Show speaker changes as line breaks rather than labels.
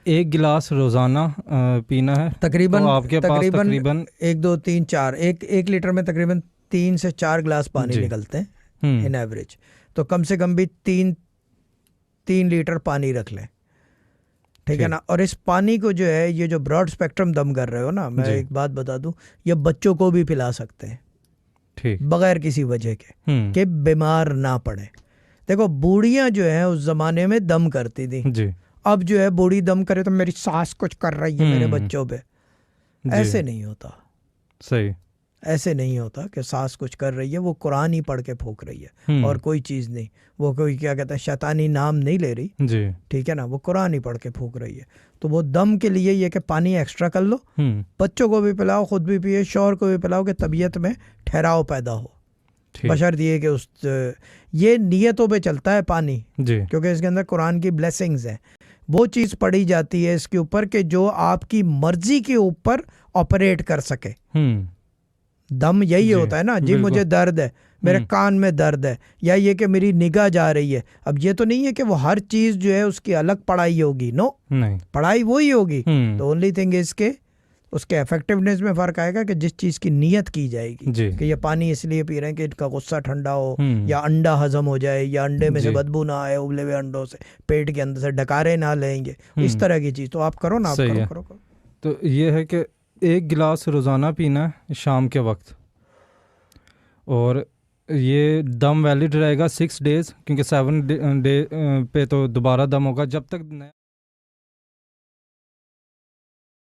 ایک گلاس روزانہ پینا ہے
تقریباً
تو آپ کے پاس تقریباً
1 2 3 4 ایک لیٹر میں تقریباً 3 سے 4 گلاس پانی
جی
نکلتے ہیں ان ایوریج. تو کم سے کم بھی 3 لیٹر پانی رکھ لیں, ٹھیک ہے نا. اور اس پانی کو جو ہے یہ جو براڈ اسپیکٹرم دم کر رہے ہو نا, میں ایک بات بتا دوں, یہ بچوں کو بھی پلا سکتے ہیں بغیر کسی وجہ کے کہ بیمار نہ پڑے. دیکھو بوڑھیاں جو ہیں اس زمانے میں دم کرتی تھی, اب جو ہے بوڑھی دم کرے تو میری سانس کچھ کر رہی ہے میرے بچوں پہ. ایسے نہیں ہوتا,
صحیح
ایسے نہیں ہوتا کہ سانس کچھ کر رہی ہے, وہ قرآن ہی پڑھ کے پھونک رہی ہے اور کوئی چیز نہیں, وہ کوئی کیا کہتے ہیں شیطانی نام نہیں لے رہی, ٹھیک ہے نا, وہ قرآن ہی پڑھ کے پھونک رہی ہے. تو وہ دم کے لیے یہ کہ پانی ایکسٹرا کر لو, بچوں کو بھی پلاؤ, خود بھی پیے, شوہر کو بھی پلاؤ کہ طبیعت میں ٹھہراؤ پیدا ہو, بشرط یہ کہ یہ نیتوں پہ چلتا ہے پانی, کیونکہ اس کے اندر قرآن کی بلیسنگز ہیں. وہ چیز پڑھی جاتی ہے اس کے اوپر کہ جو آپ کی مرضی کے اوپر آپریٹ کر سکے. دم یہی ہوتا ہے نا, جی مجھے درد ہے, میرے کان میں درد ہے, یا یہ کہ میری نگاہ جا رہی ہے. اب یہ تو نہیں ہے کہ وہ ہر چیز جو ہے اس کی الگ پڑھائی ہوگی, نو, پڑھائی وہی ہوگی. تو اونلی تھنگ از کہ اس کے افیکٹونیس میں فرق آئے گا کہ جس چیز کی نیت کی جائے گی, کہ یہ پانی اس لیے پی رہے ہیں کہ ان کا غصہ ٹھنڈا ہو, یا انڈا ہضم ہو جائے, یا انڈے میں سے بدبو نہ آئے, ابلے ہوئے انڈوں سے پیٹ کے اندر سے ڈکارے نہ لیں گے, اس طرح کی چیز. تو آپ کرو نا, آپ کرو.
تو یہ ہے کہ 1 گلاس روزانہ پینا ہے شام کے وقت, اور یہ دم ویلڈ رہے گا 6 days, کیونکہ 7 day پہ تو دوبارہ دم ہوگا جب تک